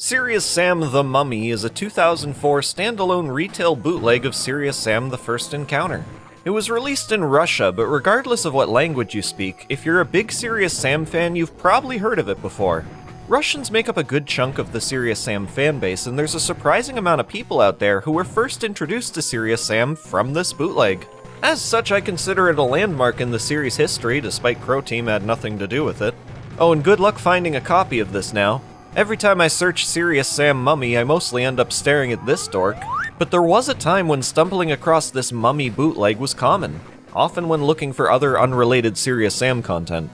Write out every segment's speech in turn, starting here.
Serious Sam the Mummy is a 2004 standalone retail bootleg of Serious Sam the First Encounter. It was released in Russia, but regardless of what language you speak, if you're a big Serious Sam fan, you've probably heard of it before. Russians make up a good chunk of the Serious Sam fanbase, and there's a surprising amount of people out there who were first introduced to Serious Sam from this bootleg. As such, I consider it a landmark in the series' history, despite Crow Team had nothing to do with it. Oh, and good luck finding a copy of this now. Every time I search Serious Sam Mummy, I mostly end up staring at this dork. But there was a time when stumbling across this Mummy bootleg was common, often when looking for other unrelated Serious Sam content.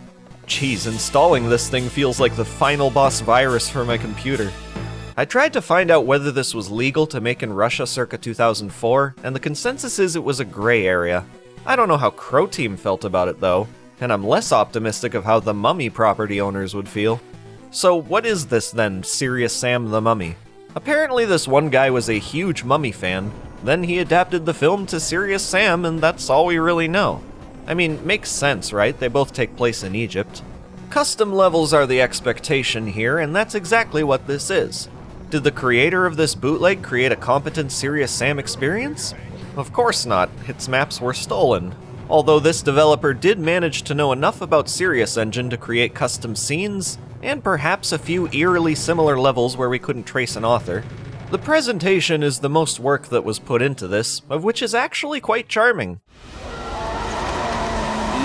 Jeez, installing this thing feels like the final boss virus for my computer. I tried to find out whether this was legal to make in Russia circa 2004, and the consensus is it was a gray area. I don't know how Crow Team felt about it though, and I'm less optimistic of how the Mummy property owners would feel. So what is this then, Serious Sam the Mummy? Apparently this one guy was a huge Mummy fan, then he adapted the film to Serious Sam, and that's all we really know. I mean, makes sense, right? They both take place in Egypt. Custom levels are the expectation here, and that's exactly what this is. Did the creator of this bootleg create a competent Serious Sam experience? Of course not, its maps were stolen. Although this developer did manage to know enough about Serious Engine to create custom scenes, and perhaps a few eerily similar levels where we couldn't trace an author. The presentation is the most work that was put into this, of which is actually quite charming.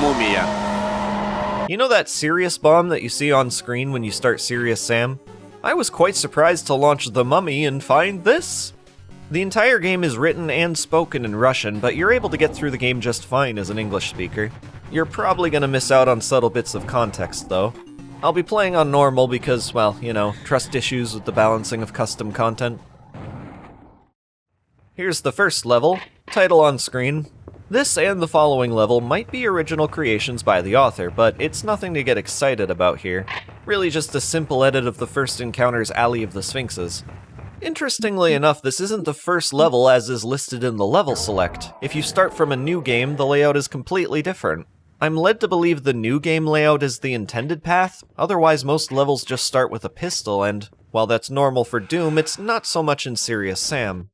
Mumia. You know that Serious bomb that you see on screen when you start Serious Sam? I was quite surprised to launch The Mummy and find this. The entire game is written and spoken in Russian, but you're able to get through the game just fine as an English speaker. You're probably gonna miss out on subtle bits of context though. I'll be playing on normal because, well, you know, trust issues with the balancing of custom content. Here's the first level, title on screen. This and the following level might be original creations by the author, but it's nothing to get excited about here. Really just a simple edit of the First Encounter's Alley of the Sphinxes. Interestingly enough, this isn't the first level as is listed in the level select. If you start from a new game, the layout is completely different. I'm led to believe the new game layout is the intended path, otherwise most levels just start with a pistol, and while that's normal for Doom, it's not so much in Serious Sam.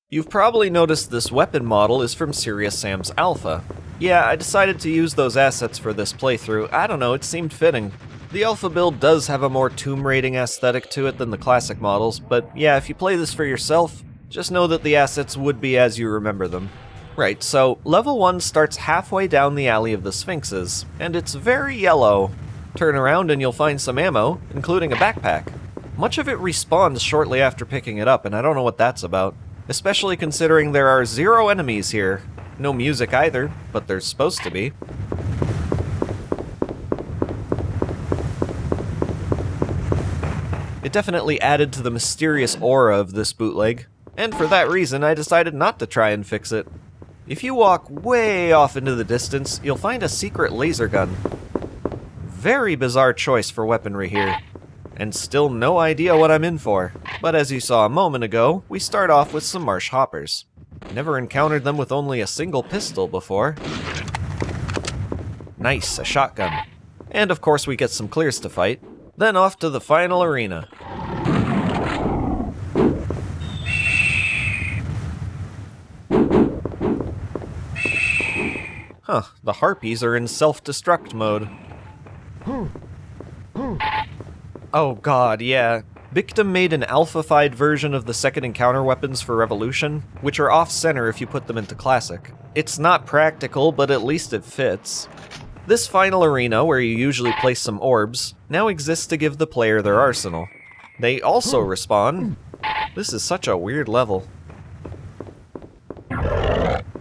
You've probably noticed this weapon model is from Serious Sam's Alpha. Yeah, I decided to use those assets for this playthrough. I don't know, it seemed fitting. The Alpha build does have a more Tomb Raiding aesthetic to it than the classic models, but yeah, if you play this for yourself, just know that the assets would be as you remember them. Right, so level 1 starts halfway down the Alley of the Sphinxes, and it's very yellow. Turn around and you'll find some ammo, including a backpack. Much of it respawns shortly after picking it up, and I don't know what that's about. Especially considering there are 0 enemies here. No music either, but there's supposed to be. It definitely added to the mysterious aura of this bootleg, and for that reason I decided not to try and fix it. If you walk way off into the distance, you'll find a secret laser gun. Very bizarre choice for weaponry here, and still no idea what I'm in for. But as you saw a moment ago, we start off with some marsh hoppers. Never encountered them with only a single pistol before. Nice, a shotgun. And of course we get some clears to fight. Then off to the final arena. Huh, the harpies are in self-destruct mode. Oh god, yeah. Victim made an alpha-fied version of the second encounter weapons for Revolution, which are off-center if you put them into Classic. It's not practical, but at least it fits. This final arena, where you usually place some orbs, now exists to give the player their arsenal. They also respawn. This is such a weird level.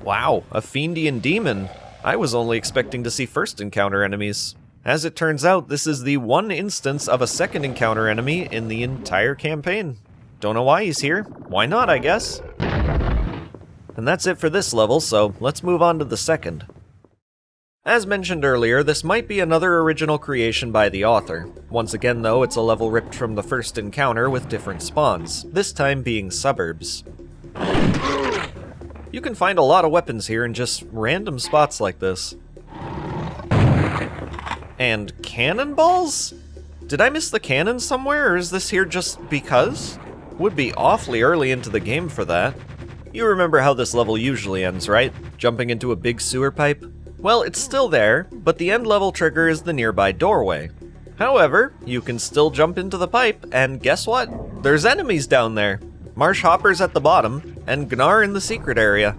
Wow, a Fiendian demon. I was only expecting to see first encounter enemies. As it turns out, this is the one instance of a second encounter enemy in the entire campaign. Don't know why he's here. Why not, I guess? And that's it for this level, so let's move on to the second. As mentioned earlier, this might be another original creation by the author. Once again though, it's a level ripped from the first encounter with different spawns, this time being suburbs. You can find a lot of weapons here in just random spots like this. And cannonballs? Did I miss the cannon somewhere, or is this here just because? Would be awfully early into the game for that. You remember how this level usually ends, right? Jumping into a big sewer pipe? Well, it's still there, but the end level trigger is the nearby doorway. However, you can still jump into the pipe, and guess what? There's enemies down there. Marsh hoppers at the bottom, and Gnar in the secret area.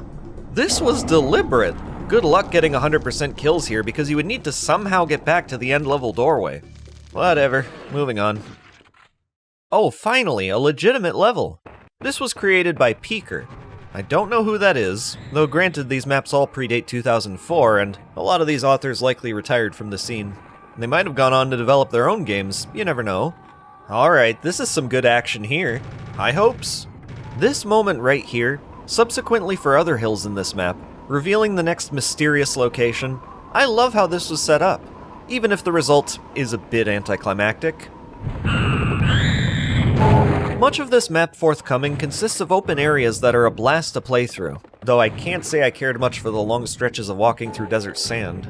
This was deliberate. Good luck getting 100% kills here because you would need to somehow get back to the end level doorway. Whatever, moving on. Oh, finally, a legitimate level. This was created by Peeker. I don't know who that is, though granted these maps all predate 2004 and a lot of these authors likely retired from the scene. They might have gone on to develop their own games, you never know. Alright, this is some good action here. High hopes. This moment right here, subsequently for other hills in this map, revealing the next mysterious location. I love how this was set up, even if the result is a bit anticlimactic. Much of this map forthcoming consists of open areas that are a blast to play through, though I can't say I cared much for the long stretches of walking through desert sand.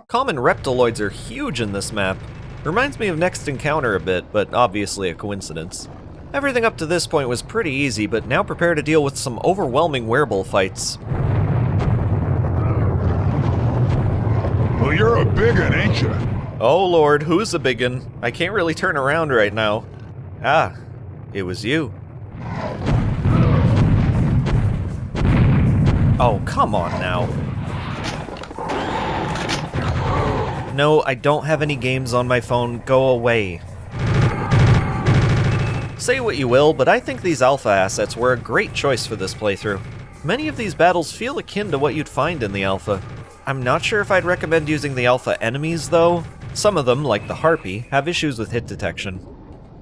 Common reptiloids are huge in this map. Reminds me of Next Encounter a bit, but obviously a coincidence. Everything up to this point was pretty easy, but now prepare to deal with some overwhelming werebull fights. Well, you're a biggin', ain't you? Oh lord, who's a biggin? I can't really turn around right now. Ah, it was you. Oh, come on now. No, I don't have any games on my phone. Go away. Say what you will, but I think these alpha assets were a great choice for this playthrough. Many of these battles feel akin to what you'd find in the alpha. I'm not sure if I'd recommend using the alpha enemies though. Some of them, like the Harpy, have issues with hit detection.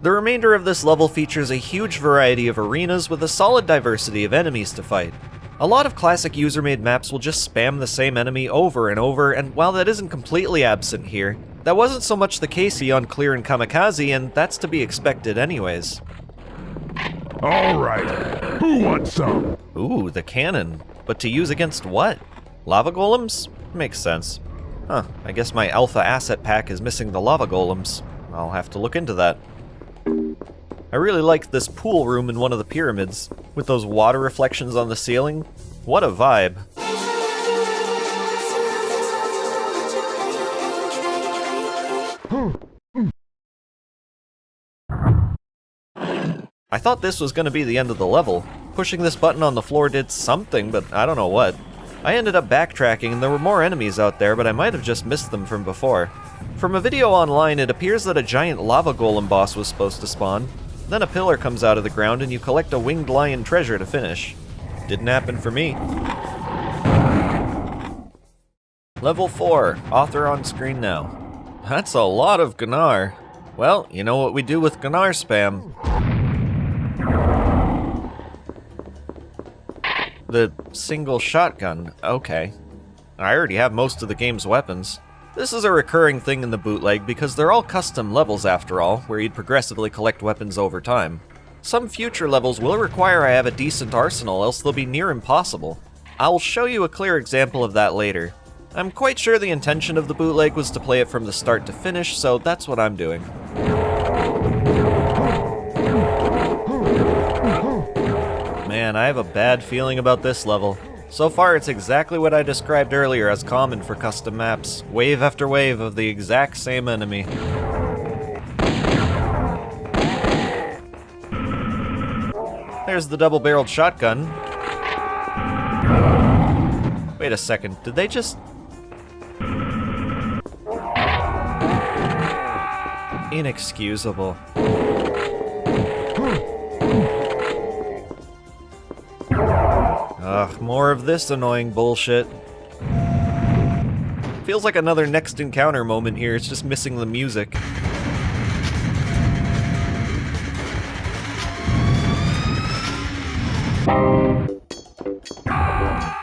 The remainder of this level features a huge variety of arenas with a solid diversity of enemies to fight. A lot of classic user-made maps will just spam the same enemy over and over, and while that isn't completely absent here, that wasn't so much the case on Clear and Kamikaze, and that's to be expected anyways. Alright, who wants some? Ooh, the cannon. But to use against what? Lava golems? Makes sense. Huh, I guess my alpha asset pack is missing the lava golems. I'll have to look into that. I really liked this pool room in one of the pyramids, with those water reflections on the ceiling. What a vibe. I thought this was going to be the end of the level. Pushing this button on the floor did something, but I don't know what. I ended up backtracking and there were more enemies out there, but I might have just missed them from before. From a video online, it appears that a giant lava golem boss was supposed to spawn. Then a pillar comes out of the ground and you collect a winged lion treasure to finish. Didn't happen for me. Level 4, author on screen now. That's a lot of Gnar. Well, you know what we do with Gnar spam. The single shotgun, okay. I already have most of the game's weapons. This is a recurring thing in the bootleg because they're all custom levels after all, where you'd progressively collect weapons over time. Some future levels will require I have a decent arsenal, else they'll be near impossible. I'll show you a clear example of that later. I'm quite sure the intention of the bootleg was to play it from the start to finish, so that's what I'm doing. Man, I have a bad feeling about this level. So far, it's exactly what I described earlier as common for custom maps. Wave after wave of the exact same enemy. There's the double-barreled shotgun. Wait a second, did they just... Inexcusable. Ugh, more of this annoying bullshit. Feels like another Next Encounter moment here, it's just missing the music.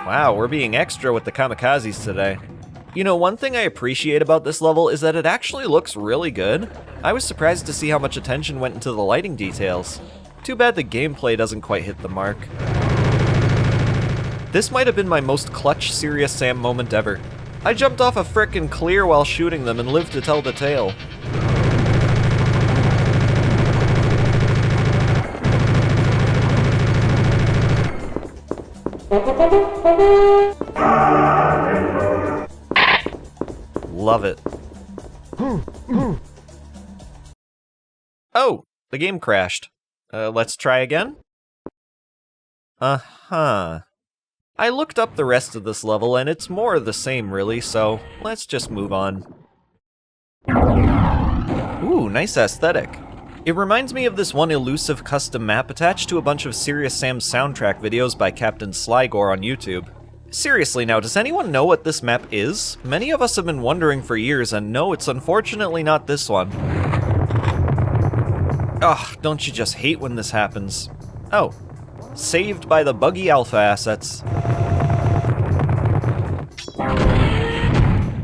Wow, we're being extra with the kamikazes today. You know, one thing I appreciate about this level is that it actually looks really good. I was surprised to see how much attention went into the lighting details. Too bad the gameplay doesn't quite hit the mark. This might have been my most clutch Serious Sam moment ever. I jumped off a frickin' clear while shooting them and lived to tell the tale. Love it. Oh, the game crashed. Let's try again? Uh-huh. I looked up the rest of this level, and it's more of the same, really, so let's just move on. Ooh, nice aesthetic. It reminds me of this one elusive custom map attached to a bunch of Serious Sam soundtrack videos by Captain Slygore on YouTube. Seriously now, does anyone know what this map is? Many of us have been wondering for years, and no, it's unfortunately not this one. Ugh, don't you just hate when this happens? Oh. Saved by the buggy alpha assets.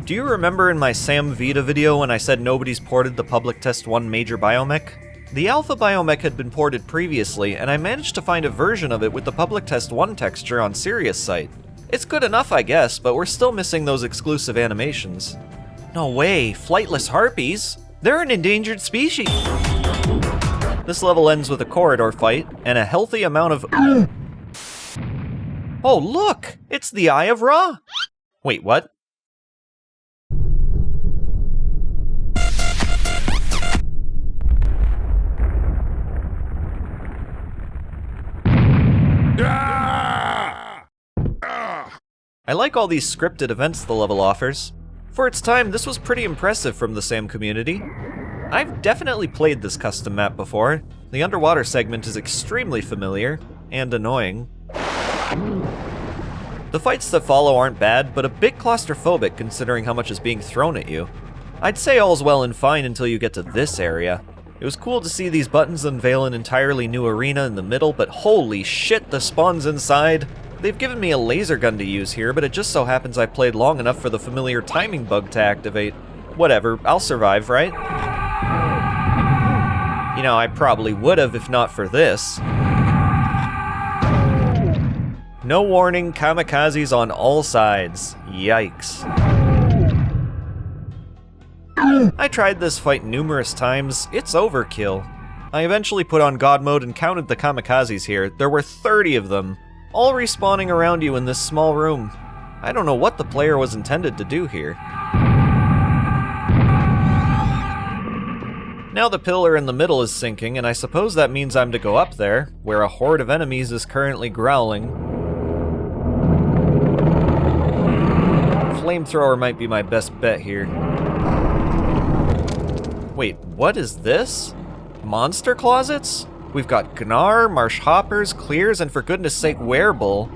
Do you remember in my Sam Vita video when I said nobody's ported the Public Test 1 major biomech? The alpha biomech had been ported previously, and I managed to find a version of it with the Public Test 1 texture on Sirius site. It's good enough, I guess, but we're still missing those exclusive animations. No way, flightless harpies? They're an endangered species! This level ends with a corridor fight, and a healthy amount of— Oh look! It's the Eye of Ra! Wait, what? I like all these scripted events the level offers. For its time, this was pretty impressive from the Sam community. I've definitely played this custom map before. The underwater segment is extremely familiar, and annoying. The fights that follow aren't bad, but a bit claustrophobic considering how much is being thrown at you. I'd say all's well and fine until you get to this area. It was cool to see these buttons unveil an entirely new arena in the middle, but holy shit, the spawns inside! They've given me a laser gun to use here, but it just so happens I played long enough for the familiar timing bug to activate. Whatever, I'll survive, right? You know, I probably would've if not for this. No warning, kamikazes on all sides. Yikes. I tried this fight numerous times. It's overkill. I eventually put on God mode and counted the kamikazes here. There were 30 of them, all respawning around you in this small room. I don't know what the player was intended to do here. Now the pillar in the middle is sinking, and I suppose that means I'm to go up there, where a horde of enemies is currently growling. Flamethrower might be my best bet here. Wait, what is this? Monster closets? We've got Gnar, Marsh Hoppers, Clears, and for goodness sake, Werebull.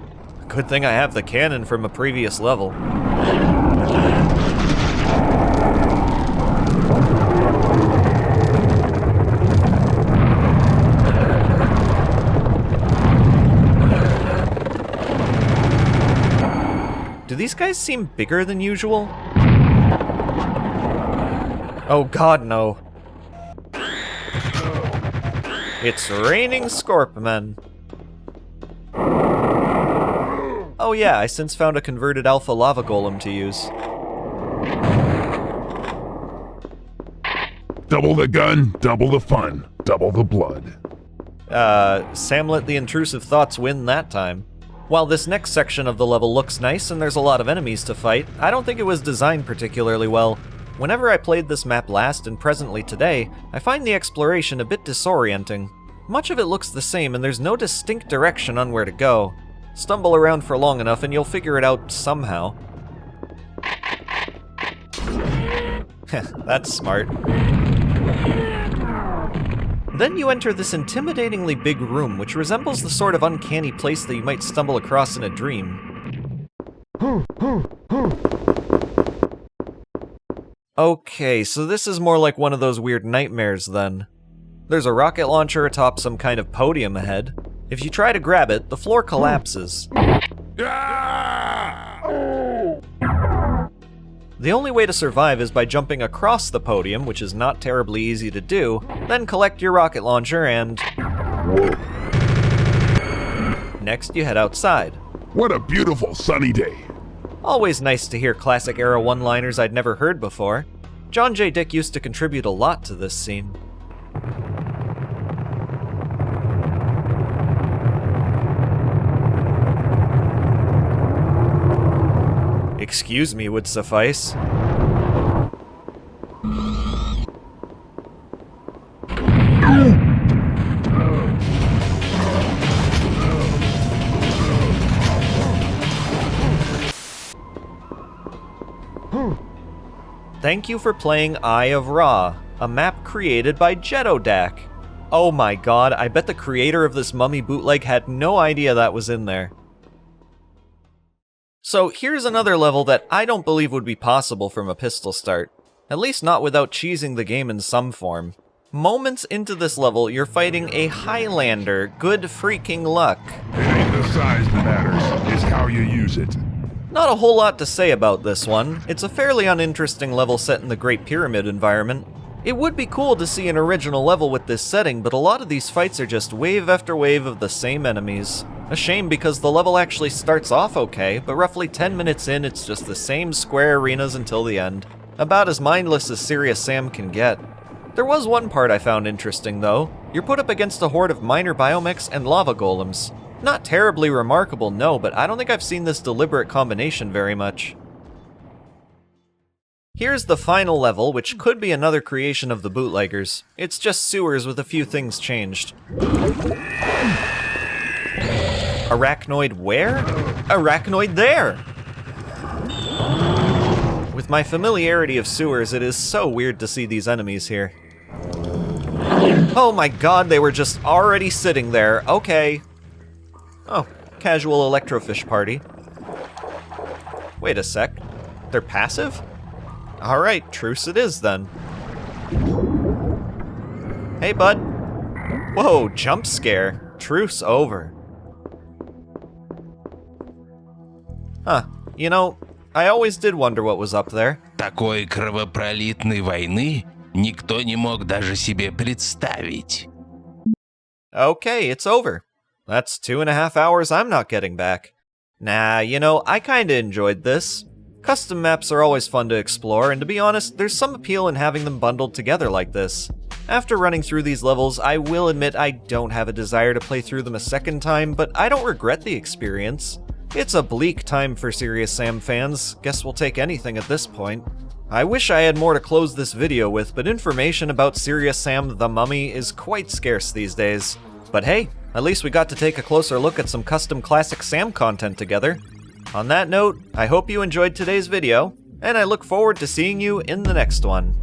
Good thing I have the cannon from a previous level. Do these guys seem bigger than usual? Oh god, no. It's raining Scorpmen. Oh yeah, I since found a converted alpha lava golem to use. Double the gun, double the fun, double the blood. Sam let the intrusive thoughts win that time. While this next section of the level looks nice and there's a lot of enemies to fight, I don't think it was designed particularly well. Whenever I played this map last and presently today, I find the exploration a bit disorienting. Much of it looks the same and there's no distinct direction on where to go. Stumble around for long enough and you'll figure it out somehow. That's smart. Then you enter this intimidatingly big room, which resembles the sort of uncanny place that you might stumble across in a dream. Okay, so this is more like one of those weird nightmares then. There's a rocket launcher atop some kind of podium ahead. If you try to grab it, the floor collapses. The only way to survive is by jumping across the podium, which is not terribly easy to do, then collect your rocket launcher and... Next, you head outside. What a beautiful sunny day. Always nice to hear classic era one-liners I'd never heard before. John J. Dick used to contribute a lot to this scene. Excuse me would suffice. Thank you for playing Eye of Ra, a map created by Jetodak. Oh my god, I bet the creator of this mummy bootleg had no idea that was in there. So here's another level that I don't believe would be possible from a pistol start. At least not without cheesing the game in some form. Moments into this level, you're fighting a Highlander, good freaking luck. It ain't the size that matters, it's how you use it. Not a whole lot to say about this one. It's a fairly uninteresting level set in the Great Pyramid environment. It would be cool to see an original level with this setting, but a lot of these fights are just wave after wave of the same enemies. A shame because the level actually starts off okay, but roughly 10 minutes in it's just the same square arenas until the end. About as mindless as Serious Sam can get. There was one part I found interesting though. You're put up against a horde of minor biomechs and lava golems. Not terribly remarkable, no, but I don't think I've seen this deliberate combination very much. Here's the final level, which could be another creation of the bootleggers. It's just sewers with a few things changed. Arachnoid where? Arachnoid there! With my familiarity of sewers, it is so weird to see these enemies here. Oh my god, they were just already sitting there, okay. Oh, casual electrofish party. Wait a sec. They're passive? Alright, truce it is then. Hey bud. Whoa, jump scare. Truce over. Huh, you know, I always did wonder what was up there. Такой кровопролитной войны никто не мог даже себе представить. Okay, it's over. That's 2.5 hours I'm not getting back. Nah, you know, I kinda enjoyed this. Custom maps are always fun to explore, and to be honest, there's some appeal in having them bundled together like this. After running through these levels, I will admit I don't have a desire to play through them a second time, but I don't regret the experience. It's a bleak time for Serious Sam fans. Guess we'll take anything at this point. I wish I had more to close this video with, but information about Serious Sam the Mummy is quite scarce these days. But hey, at least we got to take a closer look at some custom classic Sam content together. On that note, I hope you enjoyed today's video, and I look forward to seeing you in the next one.